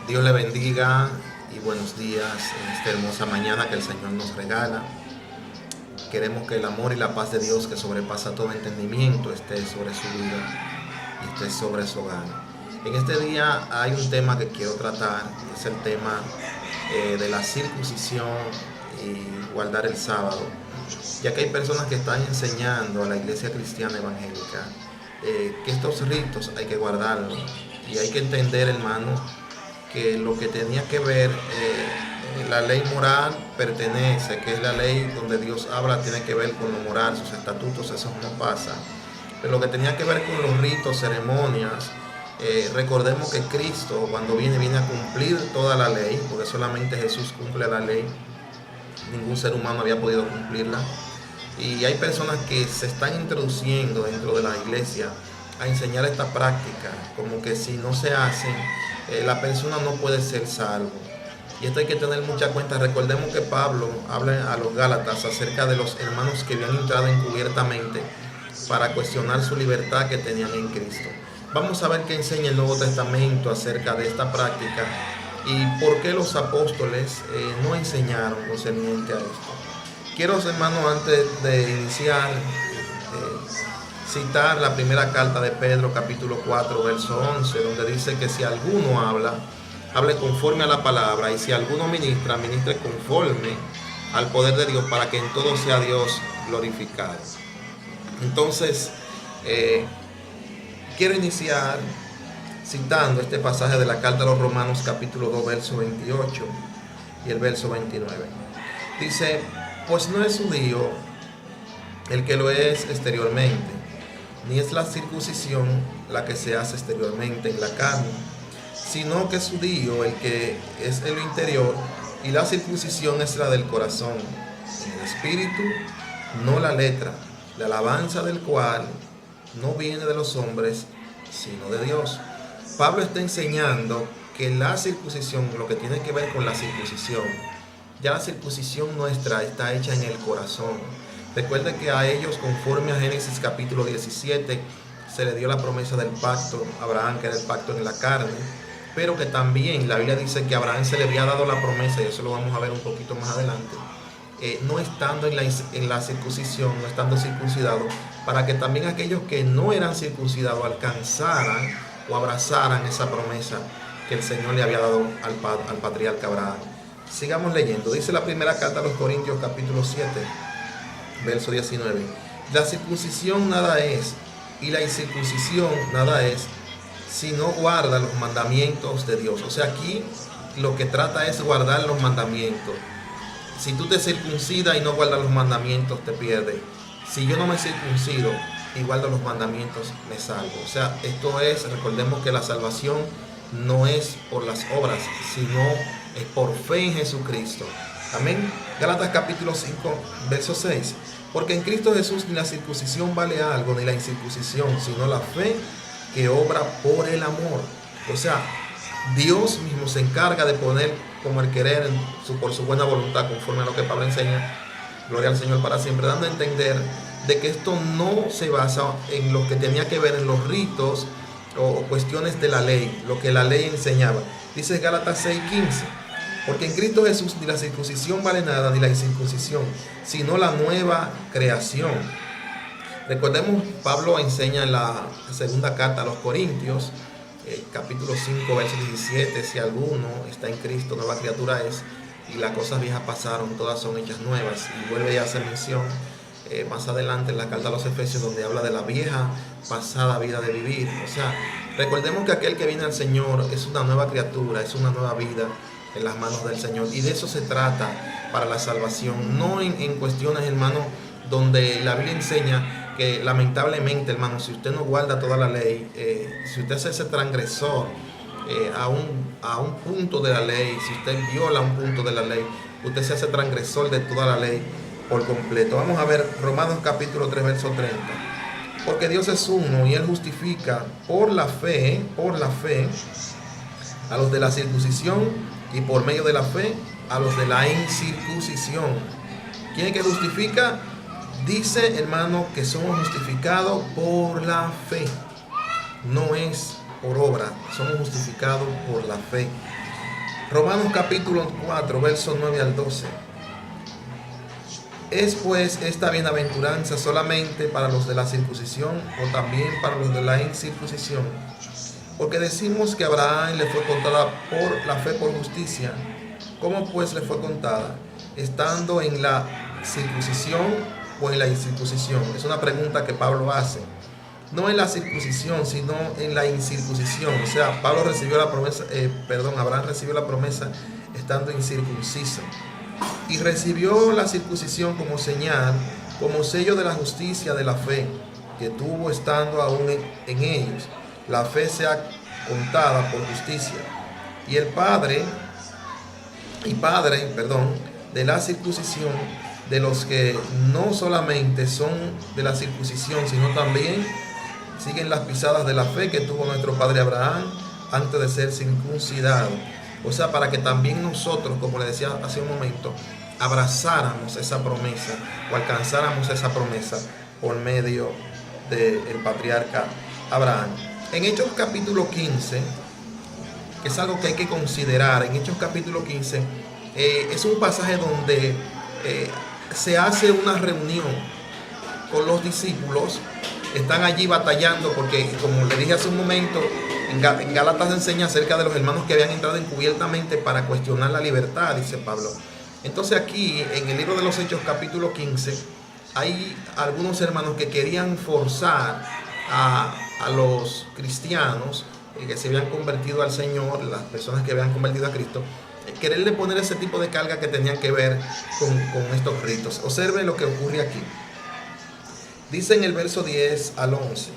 Dios le bendiga y buenos días en esta hermosa mañana que el Señor nos regala. Queremos que el amor y la paz de Dios, que sobrepasa todo entendimiento, esté sobre su vida y esté sobre su hogar. En este día hay un tema que quiero tratar, es el tema de la circuncisión y guardar el sábado, ya que hay personas que están enseñando a la iglesia cristiana evangélica que estos ritos hay que guardarlos, y hay que entender, hermano, que lo que tenía que ver, la ley moral pertenece, que es la ley donde Dios habla, tiene que ver con lo moral, sus estatutos, eso no pasa. Pero lo que tenía que ver con los ritos, ceremonias, recordemos que Cristo cuando viene a cumplir toda la ley, porque solamente Jesús cumple la ley, ningún ser humano había podido cumplirla. Y hay personas que se están introduciendo dentro de la iglesia a enseñar esta práctica, como que si no se hacen, la persona no puede ser salvo. Y esto hay que tener mucha cuenta. Recordemos que Pablo habla a los Gálatas acerca de los hermanos que habían entrado encubiertamente para cuestionar su libertad que tenían en Cristo. Vamos a ver qué enseña el Nuevo Testamento acerca de esta práctica y por qué los apóstoles no enseñaron concerniente a esto. Quiero, hermanos, antes de iniciar, citar la primera carta de Pedro, capítulo 4, verso 11, donde dice que si alguno hable conforme a la palabra, y si alguno ministra, ministre conforme al poder de Dios, para que en todo sea Dios glorificado. Entonces, quiero iniciar citando este pasaje de la carta a los Romanos, capítulo 2, verso 28 y el verso 29. Dice: pues no es judío el que lo es exteriormente, ni es la circuncisión la que se hace exteriormente en la carne, sino que es judío el que es en lo interior, y la circuncisión es la del corazón, en el espíritu, no la letra, la alabanza del cual no viene de los hombres, sino de Dios. Pablo está enseñando que la circuncisión, lo que tiene que ver con la circuncisión, ya la circuncisión nuestra está hecha en el corazón. Recuerden que a ellos, conforme a Génesis capítulo 17, se le dio la promesa del pacto a Abraham, que era el pacto en la carne, pero que también la Biblia dice que a Abraham se le había dado la promesa, y eso lo vamos a ver un poquito más adelante, no estando en la circuncisión, no estando circuncidado, para que también aquellos que no eran circuncidados alcanzaran o abrazaran esa promesa que el Señor le había dado al patriarca Abraham. Sigamos leyendo. Dice la primera carta a los Corintios, capítulo 7, verso 19. La circuncisión nada es, y la incircuncisión nada es, si no guarda los mandamientos de Dios. O sea, aquí lo que trata es guardar los mandamientos. Si tú te circuncidas y no guardas los mandamientos, te pierdes. Si yo no me circuncido y guardo los mandamientos, me salvo. O sea, esto es, recordemos que la salvación no es por las obras, sino es por fe en Jesucristo. Amén. Gálatas capítulo 5, verso 6. Porque en Cristo Jesús ni la circuncisión vale algo, ni la incircuncisión, sino la fe que obra por el amor. O sea, Dios mismo se encarga de poner como el querer por su buena voluntad, conforme a lo que Pablo enseña. Gloria al Señor para siempre, dando a entender de que esto no se basa en lo que tenía que ver en los ritos o cuestiones de la ley, lo que la ley enseñaba. Dice Gálatas 6:15: porque en Cristo Jesús ni la circuncisión vale nada, ni la incircuncisión, sino la nueva creación. Recordemos, Pablo enseña en la segunda carta a los Corintios, capítulo 5, verso 17: si alguno está en Cristo, nueva criatura es, y las cosas viejas pasaron, todas son hechas nuevas. Y vuelve ya a hacer mención más adelante en la carta a los Efesios, donde habla de la vieja pasada vida de vivir. O sea, recordemos que aquel que viene al Señor es una nueva criatura, es una nueva vida en las manos del Señor, y de eso se trata para la salvación. No en cuestiones, hermano, donde la Biblia enseña que lamentablemente, hermano, si usted no guarda toda la ley, si usted es ese transgresor a un punto de la ley, si usted viola un punto de la ley, usted se hace transgresor de toda la ley por completo. Vamos a ver Romanos capítulo 3, verso 30. Porque Dios es uno y Él justifica por la fe a los de la circuncisión, y por medio de la fe a los de la incircuncisión. ¿Quién es que justifica? Dice, hermano, que somos justificados por la fe. No es por obra, somos justificados por la fe. Romanos capítulo 4, versos 9 al 12. ¿Es pues esta bienaventuranza solamente para los de la circuncisión o también para los de la incircuncisión? Porque decimos que a Abraham le fue contada por la fe por justicia. ¿Cómo pues le fue contada? ¿Estando en la circuncisión o en la incircuncisión? Es una pregunta que Pablo hace. No en la circuncisión, sino en la incircuncisión. O sea, Abraham recibió la promesa estando incircunciso. Y recibió la circuncisión como señal, como sello de la justicia de la fe, que tuvo estando aún en ellos. La fe sea contada por justicia. Y el padre de la circuncisión, de los que no solamente son de la circuncisión, sino también siguen las pisadas de la fe que tuvo nuestro padre Abraham antes de ser circuncidado. O sea, para que también nosotros, como le decía hace un momento, abrazáramos esa promesa o alcanzáramos esa promesa por medio del patriarca Abraham. En Hechos capítulo 15, que es algo que hay que considerar, en Hechos capítulo 15 es un pasaje donde se hace una reunión con los discípulos. Están allí batallando porque, como le dije hace un momento, en Gálatas se enseña acerca de los hermanos que habían entrado encubiertamente para cuestionar la libertad, dice Pablo. Entonces aquí, en el libro de los Hechos capítulo 15, hay algunos hermanos que querían forzar a los cristianos que se habían convertido al Señor, las personas que habían convertido a Cristo, quererle poner ese tipo de carga que tenían que ver con estos ritos. Observen lo que ocurre aquí. Dice en el verso 10 al 11,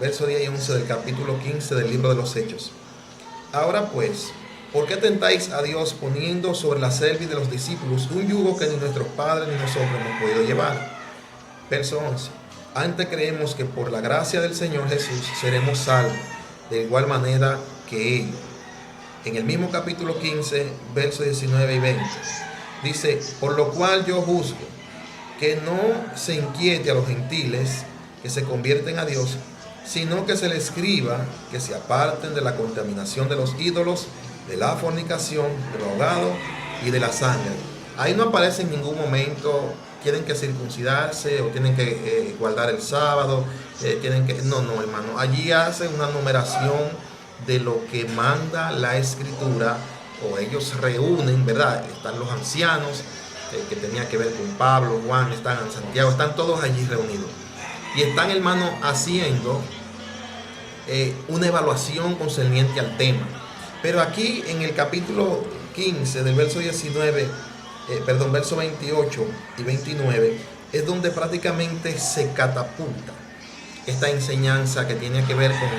verso 10 y 11 del capítulo 15 del libro de los Hechos. Ahora pues, ¿por qué tentáis a Dios poniendo sobre la cerviz de los discípulos un yugo que ni nuestros padres ni nosotros hemos podido llevar? Verso 11. Antes creemos que por la gracia del Señor Jesús seremos salvos, de igual manera que ellos. En el mismo capítulo 15, versos 19 y 20, dice: por lo cual yo juzgo que no se inquiete a los gentiles que se convierten a Dios, sino que se les escriba que se aparten de la contaminación de los ídolos, de la fornicación, del ahogado y de la sangre. Ahí no aparece en ningún momento tienen que circuncidarse o tienen que guardar el sábado, no, hermano. Allí hacen una numeración de lo que manda la Escritura, o ellos reúnen, ¿verdad? Están los ancianos que tenía que ver con Pablo, Juan, están en Santiago, están todos allí reunidos. Y están, hermano, haciendo una evaluación concerniente al tema. Pero aquí en el capítulo 15 del verso 28 y 29 es donde prácticamente se catapulta esta enseñanza que tiene que ver con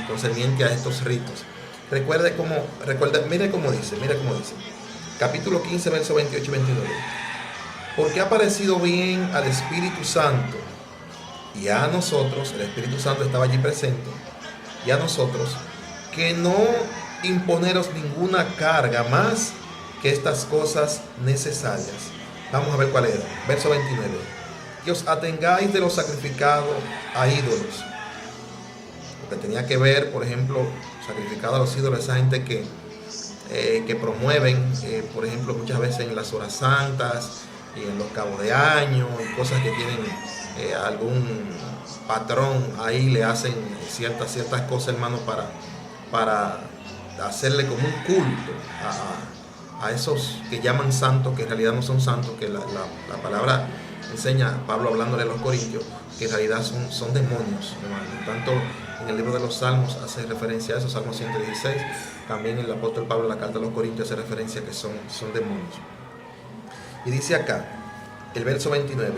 concerniente a estos ritos. Mire cómo dice. Capítulo 15, verso 28 y 29. Porque ha parecido bien al Espíritu Santo y a nosotros, el Espíritu Santo estaba allí presente, y a nosotros, que no imponeros ninguna carga más que estas cosas necesarias. Vamos a ver cuál era. Verso 29. Que os atengáis de los sacrificados a ídolos. Porque tenía que ver, por ejemplo, sacrificado a los ídolos, esa gente que promueven, por ejemplo, muchas veces en las horas santas y en los cabos de año y cosas que tienen algún patrón ahí, le hacen ciertas cosas, hermano, para hacerle como un culto a esos que llaman santos, que en realidad no son santos, que la palabra enseña, Pablo hablándole a los corintios, que en realidad son demonios, hermano. Tanto en el libro de los Salmos hace referencia a eso, Salmo 116, también el apóstol Pablo en la carta a los Corintios hace referencia a que son demonios. Y dice acá, el verso 29,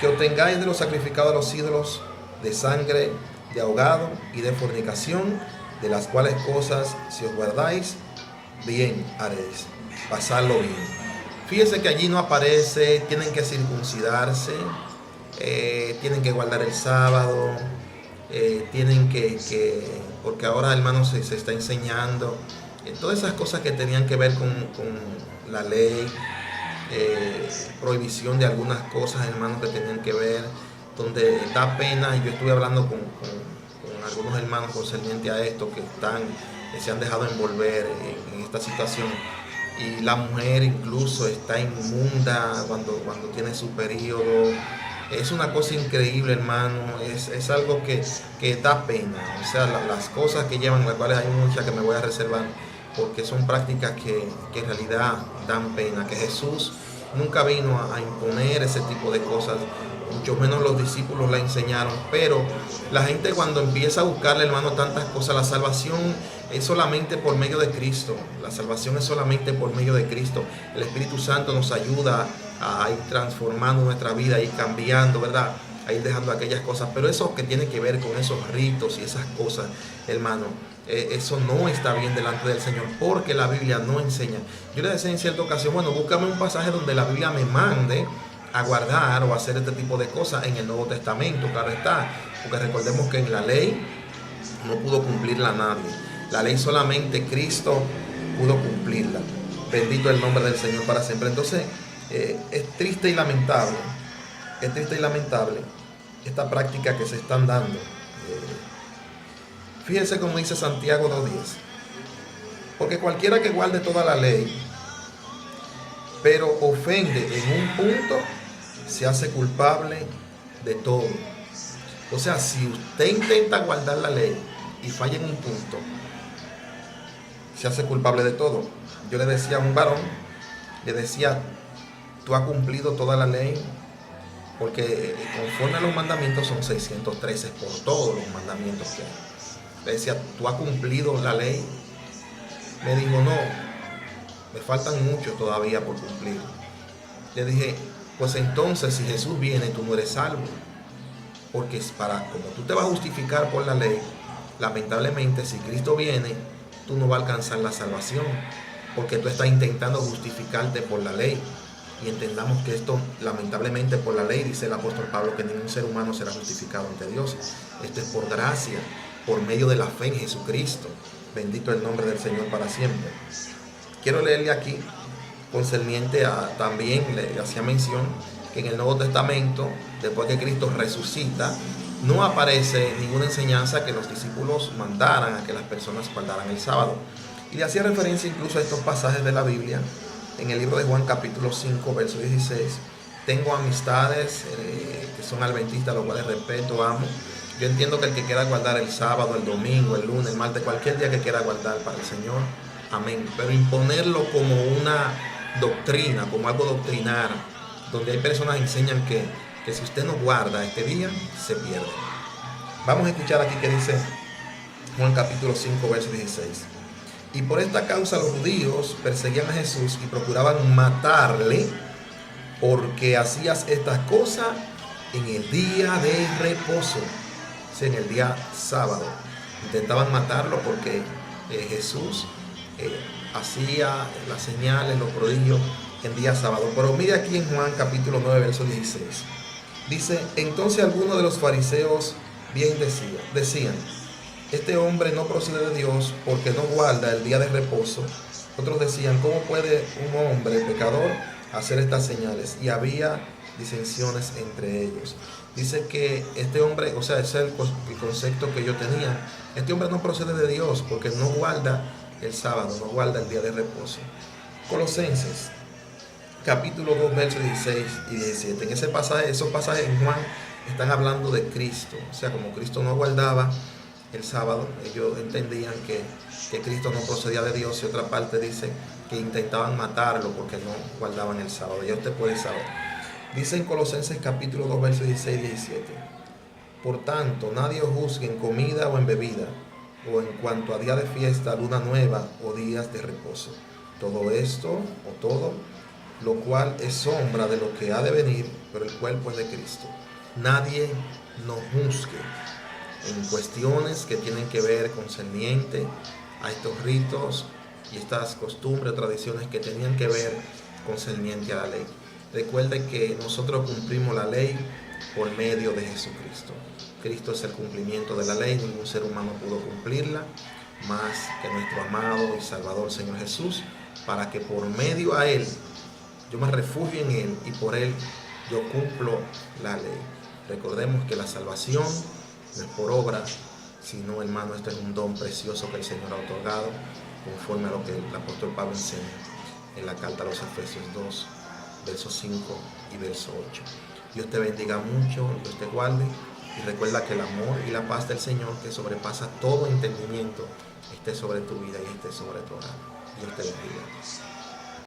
que os tengáis de los sacrificados a los ídolos, de sangre, de ahogado y de fornicación, de las cuales cosas, si os guardáis, bien haréis, pasarlo bien. Fíjense que allí no aparece, tienen que circuncidarse, tienen que guardar el sábado, tienen porque ahora, hermanos, se está enseñando todas esas cosas que tenían que ver con la ley, prohibición de algunas cosas, hermanos, que tenían que ver, donde da pena. Yo estuve hablando con algunos hermanos concerniente a esto que se han dejado envolver en esta situación. Y la mujer incluso está inmunda cuando tiene su periodo. Es una cosa increíble, hermano. Es algo que da pena. O sea, las cosas que llevan, las cuales hay muchas que me voy a reservar, porque son prácticas que en realidad dan pena. Que Jesús nunca vino a imponer ese tipo de cosas, mucho menos los discípulos la enseñaron. Pero la gente, cuando empieza a buscarle, hermano, tantas cosas, la salvación es solamente por medio de Cristo. La salvación es solamente por medio de Cristo. El Espíritu Santo nos ayuda a ir transformando nuestra vida, a ir cambiando, ¿verdad? A ir dejando aquellas cosas. Pero eso que tiene que ver con esos ritos y esas cosas, hermano, eso no está bien delante del Señor, porque la Biblia no enseña. Yo le decía en cierta ocasión, bueno, búscame un pasaje donde la Biblia me mande a guardar o a hacer este tipo de cosas en el Nuevo Testamento, claro está, porque recordemos que en la ley no pudo cumplirla nadie. La ley solamente Cristo pudo cumplirla. Bendito el nombre del Señor para siempre. Entonces, es triste y lamentable esta práctica que se están dando. Fíjense cómo dice Santiago 2:10. Porque cualquiera que guarde toda la ley, pero ofende en un punto, se hace culpable de todo. O sea, si usted intenta guardar la ley y falla en un punto, se hace culpable de todo. Yo le decía a un varón, le decía, tú has cumplido toda la ley, porque conforme a los mandamientos son 613 por todos los mandamientos que hay. Le decía, tú has cumplido la ley. Me dijo, no, me faltan muchos todavía por cumplir. Le dije, pues entonces si Jesús viene, tú no eres salvo, porque como tú te vas a justificar por la ley, lamentablemente si Cristo viene, tú no vas a alcanzar la salvación, porque tú estás intentando justificarte por la ley. Y entendamos que esto, lamentablemente, por la ley, dice el apóstol Pablo, que ningún ser humano será justificado ante Dios. Esto es por gracia, por medio de la fe en Jesucristo. Bendito el nombre del Señor para siempre. Quiero leerle aquí, concerniente también le hacía mención que en el Nuevo Testamento, después que Cristo resucita, no aparece ninguna enseñanza que los discípulos mandaran a que las personas guardaran el sábado. Y le hacía referencia incluso a estos pasajes de la Biblia. En el libro de Juan capítulo 5, verso 16, tengo amistades que son adventistas, los cuales respeto, amo. Yo entiendo que el que quiera guardar el sábado, el domingo, el lunes, el martes, cualquier día que quiera guardar para el Señor, amén. Pero imponerlo como una doctrina, como algo doctrinar, donde hay personas que enseñan que si usted no guarda este día, se pierde. Vamos a escuchar aquí que dice Juan capítulo 5, verso 16. Y por esta causa los judíos perseguían a Jesús y procuraban matarle, porque hacías estas cosas en el día de reposo, o sea, en el día sábado. Intentaban matarlo porque Jesús hacía las señales, los prodigios en día sábado. Pero mire aquí en Juan capítulo 9, verso 16. Dice, entonces algunos de los fariseos bien decían, este hombre no procede de Dios porque no guarda el día de reposo. Otros decían, ¿cómo puede un hombre pecador hacer estas señales? Y había disensiones entre ellos. Dice que este hombre, o sea, ese es el concepto que yo tenía. Este hombre no procede de Dios porque no guarda el sábado, no guarda el día de reposo. Colosenses, capítulo 2, versos 16 y 17. En ese pasaje, esos pasajes en Juan están hablando de Cristo. O sea, como Cristo no guardaba el sábado, ellos entendían que Cristo no procedía de Dios, y otra parte dice que intentaban matarlo porque no guardaban el sábado. Ya usted puede saber. Dice en Colosenses capítulo 2, versos 16 y 17. Por tanto, nadie os juzgue en comida o en bebida, o en cuanto a día de fiesta, luna nueva o días de reposo. Todo esto, o todo, lo cual es sombra de lo que ha de venir, pero el cuerpo es de Cristo. Nadie nos juzgue en cuestiones que tienen que ver concerniente a estos ritos y estas costumbres o tradiciones que tenían que ver concerniente a la ley. Recuerde que nosotros cumplimos la ley por medio de Jesucristo. Cristo es el cumplimiento de la ley, ningún ser humano pudo cumplirla más que nuestro amado y Salvador Señor Jesús, para que por medio a Él yo me refugio en Él y por Él yo cumplo la ley. Recordemos que la salvación no es por obras, sino, hermano, este es un don precioso que el Señor ha otorgado, conforme a lo que el apóstol Pablo enseña en la carta a los Efesios 2, versos 5 y verso 8. Dios te bendiga mucho, Dios te guarde, y recuerda que el amor y la paz del Señor, que sobrepasa todo entendimiento, esté sobre tu vida y esté sobre tu hogar. Dios te bendiga.